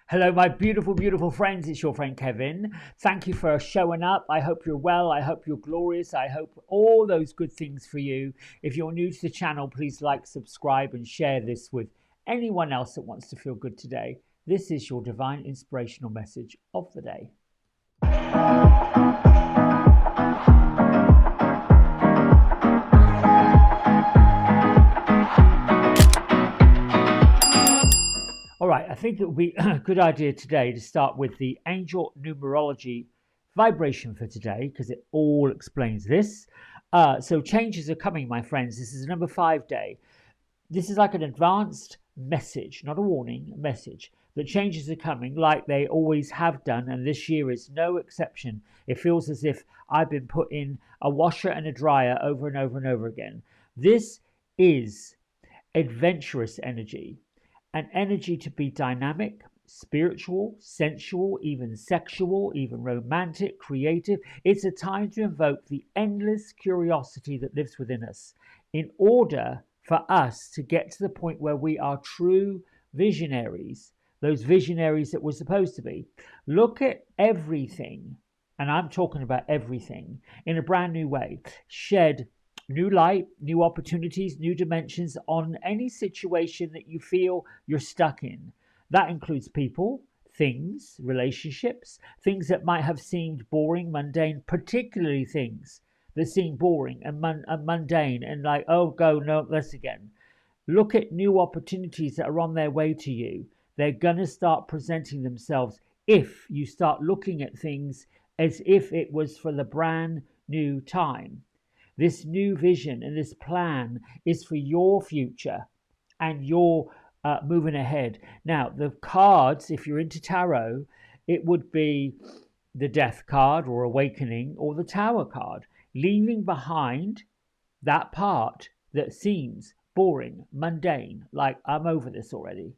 Hello, my beautiful, beautiful friends. It's your friend Kevin. Thank you for showing up. I hope you're well. I hope you're glorious. I hope all those good things for you. If you're new to the channel, please like, subscribe, and share this with anyone else that wants to feel good today. This is your divine inspirational message of the day. All right, I think it would be a good idea today to start with the angel numerology vibration for today because it all explains this. So changes are coming, my friends. This is number 5 day. This is like an advanced message, not a warning, a message that changes are coming like they always have done, and this year is no exception. It feels as if I've been put in a washer and a dryer over and over and over again. This is adventurous energy. An energy to be dynamic, spiritual, sensual, even sexual, even romantic, creative. It's a time to invoke the endless curiosity that lives within us in order for us to get to the point where we are true visionaries, those visionaries that we're supposed to be. Look at everything, and I'm talking about everything, in a brand new way. Shed new light, new opportunities, new dimensions on any situation that you feel you're stuck in. That includes people, things, relationships, things that might have seemed boring, mundane, particularly things that seem boring and mundane and like, oh, go, no, this again. Look at new opportunities that are on their way to you. They're going to start presenting themselves if you start looking at things as if it was for the brand new time. This new vision and this plan is for your future and your moving ahead. Now, the cards, if you're into tarot, it would be the Death card or Awakening or the Tower card, leaving behind that part that seems boring, mundane, like I'm over this already.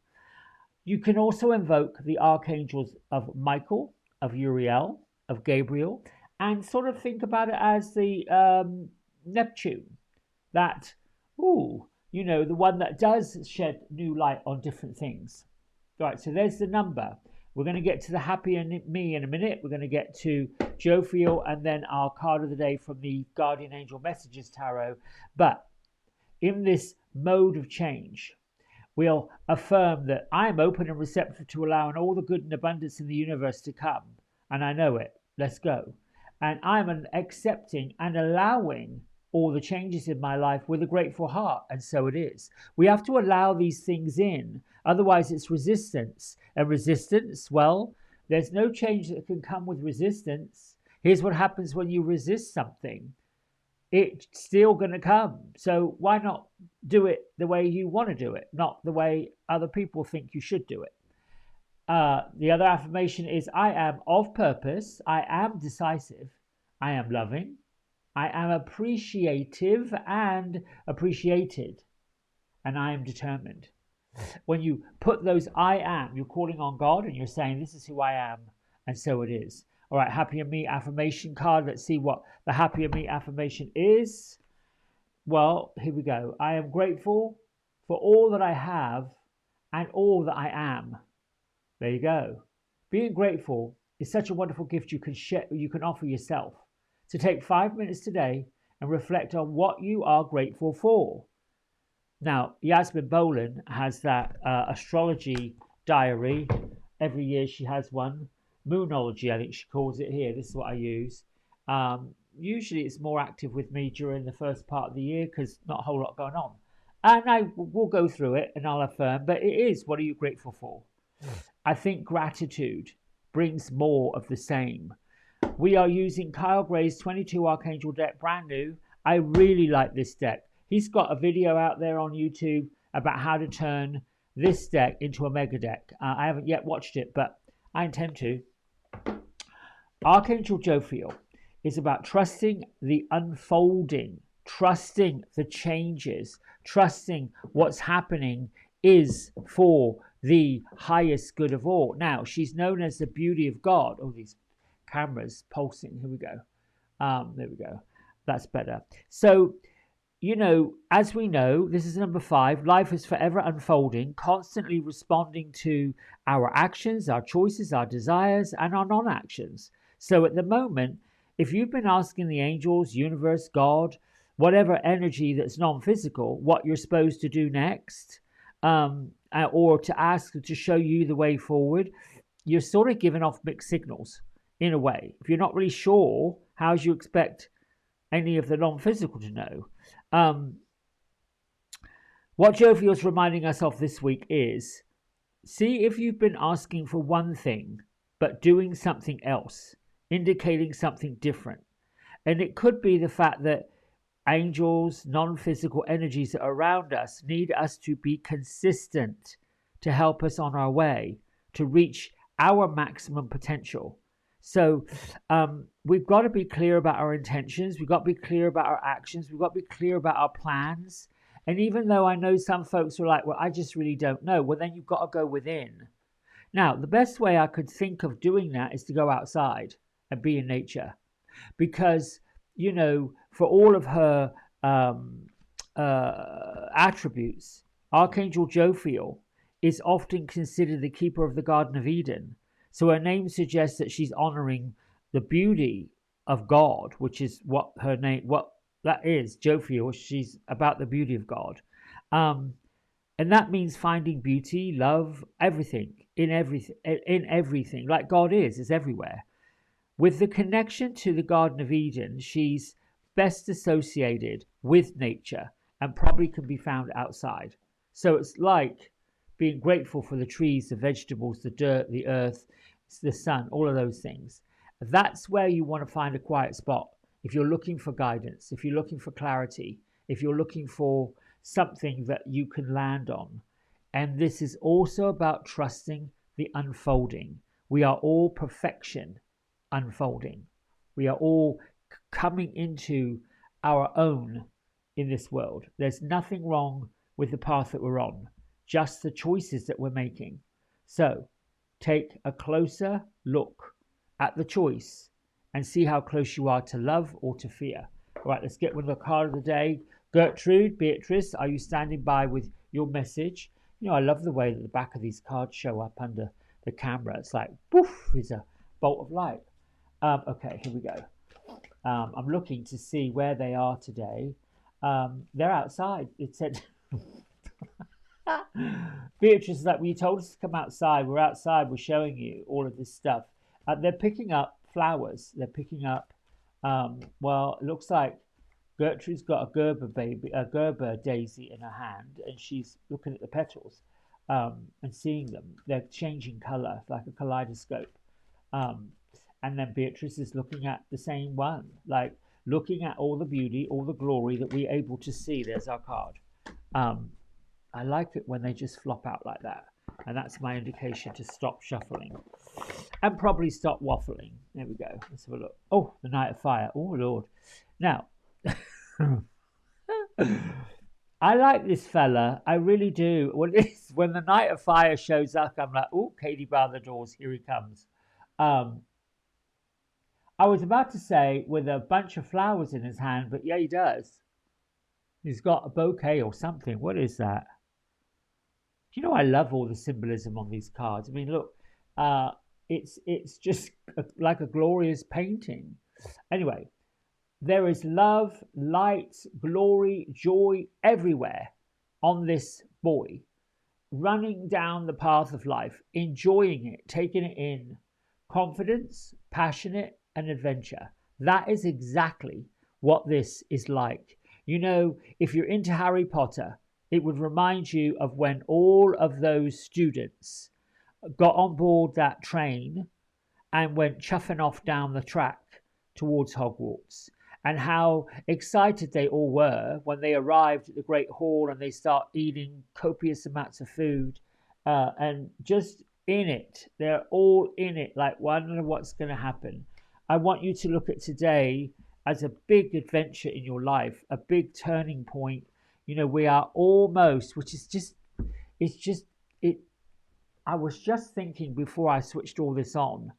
You can also invoke the Archangels of Michael, of Uriel, of Gabriel, and sort of think about it as the Neptune, that, the one that does shed new light on different things. All right, so there's the number. We're going to get to the happy and me in a minute. We're going to get to Jophiel and then our card of the day from the Guardian Angel Messages Tarot. But in this mode of change, we'll affirm that I am open and receptive to allowing all the good and abundance in the universe to come. And I know it. Let's go. And I'm accepting and allowing all the changes in my life with a grateful heart. And so it is. We have to allow these things in. Otherwise, it's resistance. And resistance, well, there's no change that can come with resistance. Here's what happens when you resist something. It's still going to come. So why not do it the way you want to do it, not the way other people think you should do it? The other affirmation is I am of purpose. I am decisive. I am loving. I am appreciative and appreciated, and I am determined. When you put those I am, you're calling on God and you're saying, this is who I am, and so it is. All right, Happy and Me affirmation card. Let's see what the Happy and Me affirmation is. Well, here we go. I am grateful for all that I have and all that I am. There you go. Being grateful is such a wonderful gift you can offer yourself. So take 5 minutes today and reflect on what you are grateful for. Now, Yasmin Boland has that astrology diary. Every year she has one. Moonology, I think she calls it here. This is what I use. Usually it's more active with me during the first part of the year because not a whole lot going on. And I will go through it and I'll affirm, but it is, what are you grateful for? I think gratitude brings more of the same. We are using Kyle Gray's 22 Archangel deck, brand new. I really like this deck. He's got a video out there on YouTube about how to turn this deck into a mega deck. I haven't yet watched it, but I intend to. Archangel Jophiel is about trusting the unfolding, trusting the changes, trusting what's happening is for the highest good of all. Now, she's known as the beauty of God. Oh, these cameras pulsing. Here we go. There we go. That's better. So as we know, this is number 5, life is forever unfolding, constantly responding to our actions, our choices, our desires, and our non actions. So at the moment, if you've been asking the angels, universe, God, whatever energy that's non physical, what you're supposed to do next, or to ask to show you the way forward, you're sort of giving off mixed signals in a way. If you're not really sure, how do you expect any of the non physical to know? What Jovial's reminding us of this week is, see if you've been asking for one thing but doing something else, indicating something different. And it could be the fact that angels, non physical energies that are around us need us to be consistent to help us on our way to reach our maximum potential. So we've got to be clear about our intentions. We've got to be clear about our actions. We've got to be clear about our plans. And even though I know some folks are like, well, I just really don't know. Well, then you've got to go within. Now, the best way I could think of doing that is to go outside and be in nature. Because, for all of her attributes, Archangel Jophiel is often considered the keeper of the Garden of Eden. So her name suggests that she's honoring the beauty of God, which is what that is, Jophiel. She's about the beauty of God. And that means finding beauty, love, everything, in everything, like God is everywhere. With the connection to the Garden of Eden, she's best associated with nature and probably can be found outside. So it's like being grateful for the trees, the vegetables, the dirt, the earth, the sun, all of those things. That's where you want to find a quiet spot. If you're looking for guidance, if you're looking for clarity, if you're looking for something that you can land on. And this is also about trusting the unfolding. We are all perfection unfolding. We are all coming into our own in this world. There's nothing wrong with the path that we're on, just the choices that we're making. So take a closer look at the choice and see how close you are to love or to fear. All right, let's get with the card of the day. Gertrude, Beatrice, are you standing by with your message? I love the way that the back of these cards show up under the camera. It's like, poof, is a bolt of light. Okay, here we go. I'm looking to see where they are today. They're outside. It said, Beatrice is like, well, you told us to come outside. We're outside. We're showing you all of this stuff. They're picking up flowers. They're picking up, well, it looks like Gertrude's got a Gerber daisy in her hand, and she's looking at the petals and seeing them. They're changing color like a kaleidoscope. And then Beatrice is looking at the same one, like looking at all the beauty, all the glory that we're able to see. There's our card. I like it when they just flop out like that. And that's my indication to stop shuffling and probably stop waffling. There we go. Let's have a look. Oh, the Knight of Fire. Oh, Lord. Now, I like this fella. I really do. When the Knight of Fire shows up, I'm like, oh, Katie bar the doors. Here he comes. I was about to say with a bunch of flowers in his hand, but yeah, he does. He's got a bouquet or something. What is that? I love all the symbolism on these cards. I mean, look, it's just like a glorious painting. Anyway, there is love, light, glory, joy everywhere on this boy, running down the path of life, enjoying it, taking it in, confidence, passionate, and adventure. That is exactly what this is like. If you're into Harry Potter, it would remind you of when all of those students got on board that train and went chuffing off down the track towards Hogwarts, and how excited they all were when they arrived at the Great Hall and they start eating copious amounts of food and just in it. They're all in it, like wondering what's going to happen. I want you to look at today as a big adventure in your life, a big turning point. We are almost, I was just thinking before I switched all this on,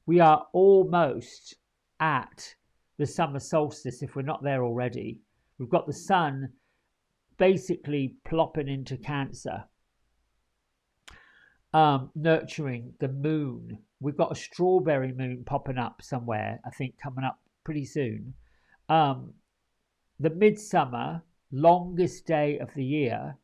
we are almost at the summer solstice if we're not there already. We've got the sun basically plopping into Cancer, nurturing the moon. We've got a strawberry moon popping up somewhere, I think, coming up pretty soon. The midsummer, longest day of the year,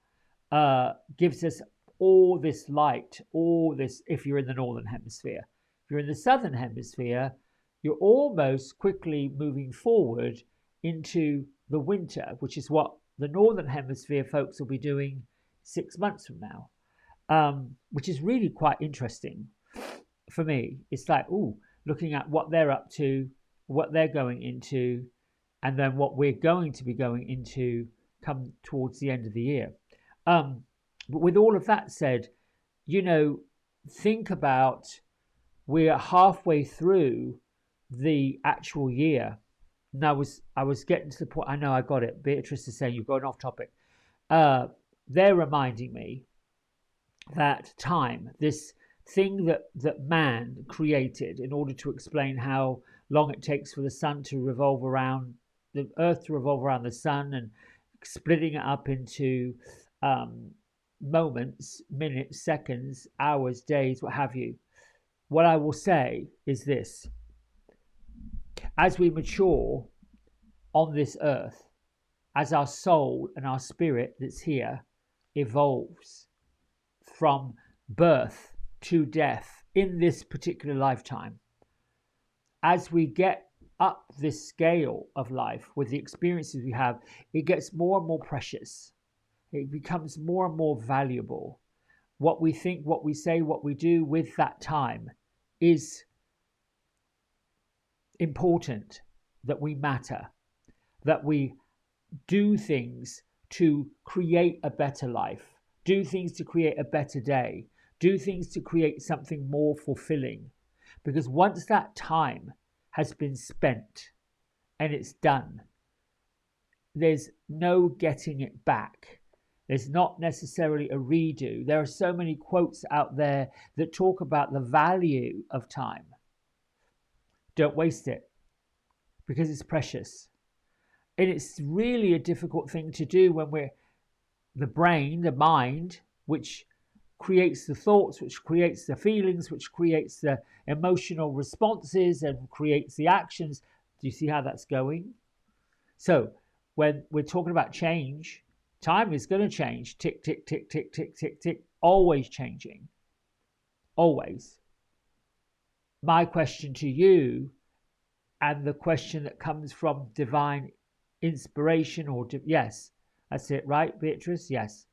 gives us all this light, all this, if you're in the northern hemisphere. If you're in the southern hemisphere, you're almost quickly moving forward into the winter, which is what the northern hemisphere folks will be doing 6 months from now, which is really quite interesting for me. It's like, ooh, looking at what they're up to, what they're going into, and then what we're going to be going into come towards the end of the year. But with all of that said, think about, we're halfway through the actual year. And I was getting to the point. I know I got it. Beatrice is saying you've gone off topic. They're reminding me that time, this thing that man created in order to explain how long it takes for the sun to revolve around, the earth to revolve around the sun, and splitting it up into moments, minutes, seconds, hours, days, what have you. What I will say is this: as we mature on this earth, as our soul and our spirit that's here evolves from birth to death in this particular lifetime, as we get up this scale of life with the experiences we have, it gets more and more precious. It becomes more and more valuable. What we think, what we say, what we do with that time is important, that we matter, that we do things to create a better life, do things to create a better day, do things to create something more fulfilling. Because once that time has been spent and it's done, there's no getting it back. There's not necessarily a redo. There are so many quotes out there that talk about the value of time. Don't waste it, because it's precious. And it's really a difficult thing to do when we're the brain, the mind, which creates the thoughts, which creates the feelings, which creates the emotional responses and creates the actions. Do you see how that's going? So when we're talking about change, time is going to change. Tick, tick, tick, tick, tick, tick, tick. Always changing. Always. My question to you, and the question that comes from divine inspiration, or yes, that's it, right, Beatrice? Yes.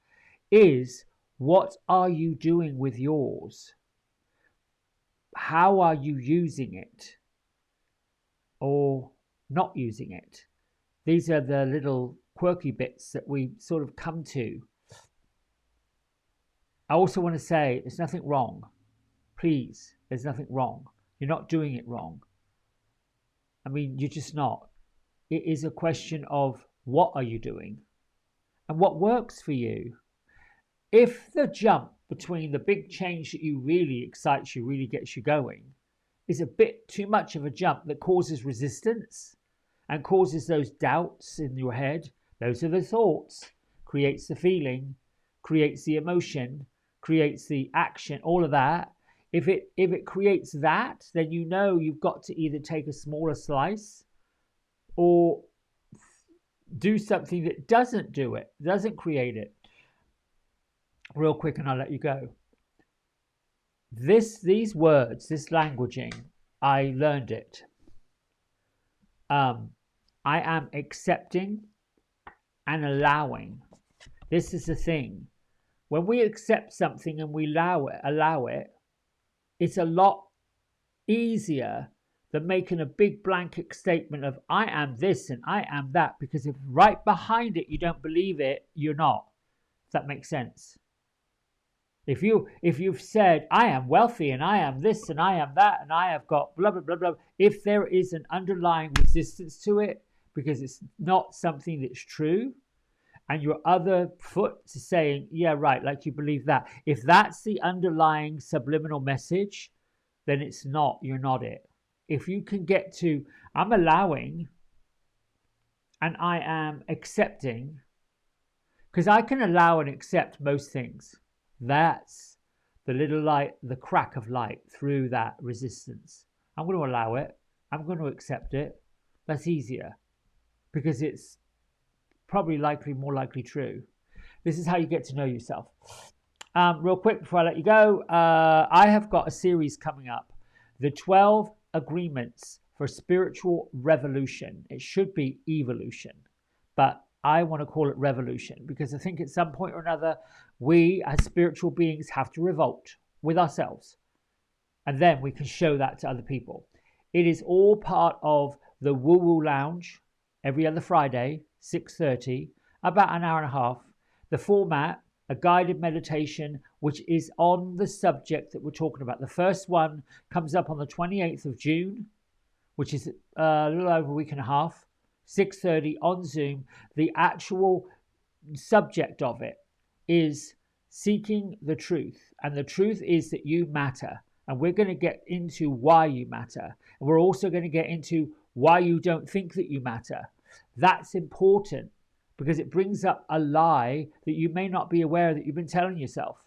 Is, what are you doing with yours? How are you using it or not using it? These are the little quirky bits that we sort of come to. I also want to say there's nothing wrong. Please, there's nothing wrong. You're not doing it wrong. I mean, you're just not. It is a question of what are you doing and what works for you. If the jump between the big change that you really excites you, really gets you going, is a bit too much of a jump that causes resistance and causes those doubts in your head, those are the thoughts, creates the feeling, creates the emotion, creates the action, all of that. If it creates that, then you know you've got to either take a smaller slice or do something that doesn't do it, doesn't create it. Real quick, and I'll let you go. These words, this languaging, I learned it. I am accepting and allowing. This is the thing. When we accept something and we allow it, it's a lot easier than making a big blanket statement of I am this and I am that, because if right behind it you don't believe it, you're not. If that makes sense. If you've said I am wealthy and I am this and I am that and I have got blah blah blah blah, if there is an underlying resistance to it because it's not something that's true, and your other foot is saying yeah right, like you believe that, if that's the underlying subliminal message, then it's not, you're not it. If you can get to I'm allowing and I am accepting, because I can allow and accept most things. That's the little light, the crack of light through that resistance. I'm going to allow it. I'm going to accept it. That's easier because it's probably more likely true. This is how you get to know yourself. Real quick before I let you go, I have got a series coming up, the 12 Agreements for Spiritual Revolution. It should be evolution, but I want to call it revolution because I think at some point or another, we as spiritual beings have to revolt with ourselves. And then we can show that to other people. It is all part of the Woo Woo Lounge every other Friday, 6:30, about an hour and a half. The format, a guided meditation, which is on the subject that we're talking about. The first one comes up on the 28th of June, which is a little over a week and a half, 6:30 on Zoom. The actual subject of it is seeking the truth. And the truth is that you matter. And we're going to get into why you matter. And we're also going to get into why you don't think that you matter. That's important because it brings up a lie that you may not be aware that you've been telling yourself.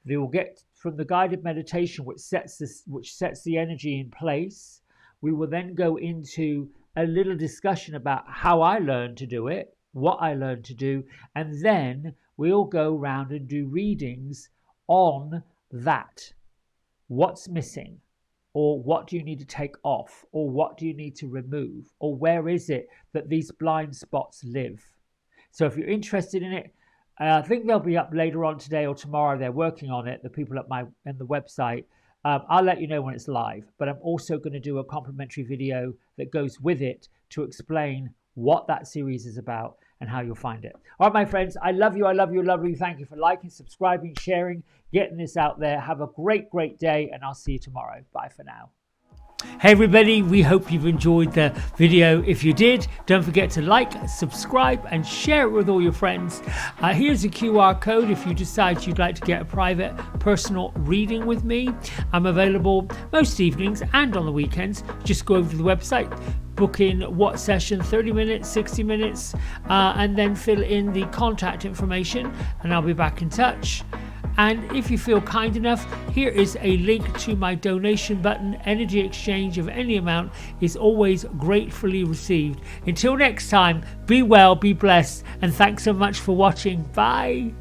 They will get from the guided meditation, which sets the energy in place. We will then go into a little discussion about how I learned to do it, what I learned to do, and then we'll go around and do readings on that. What's missing? Or what do you need to take off? Or what do you need to remove? Or where is it that these blind spots live? So if you're interested in it, I think they'll be up later on today or tomorrow. They're working on it, the people at the website. I'll let you know when it's live. But I'm also going to do a complimentary video that goes with it to explain what that series is about and how you'll find it. All right, my friends, I love you. I love you. I love you. Thank you for liking, subscribing, sharing, getting this out there. Have a great, great day, and I'll see you tomorrow. Bye for now. Hey everybody, we hope you've enjoyed the video. If you did, don't forget to like, subscribe and share it with all your friends. Here's a QR code if you decide you'd like to get a private personal reading with me. I'm available most evenings and on the weekends. Just go over to the website, book in what session, 30 minutes, 60 minutes, and then fill in the contact information and I'll be back in touch. And if you feel kind enough, here is a link to my donation button. Energy exchange of any amount is always gratefully received. Until next time, be well, be blessed, and thanks so much for watching. Bye.